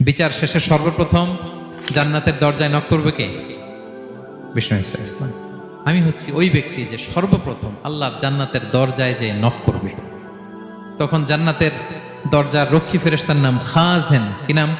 বিচার শেষে সর্বপ্রথম জান্নাতের দরজায় নক করবে কে? বিষ্ণু ঈসা ইসলাম। আমি হচ্ছি ওই ব্যক্তি যে সর্বপ্রথম আল্লাহর জান্নাতের দরজায় যে নক করবে। তখন জান্নাতের দরজার রক্ষী ফেরেশতার নাম খাজেন। কি নাম?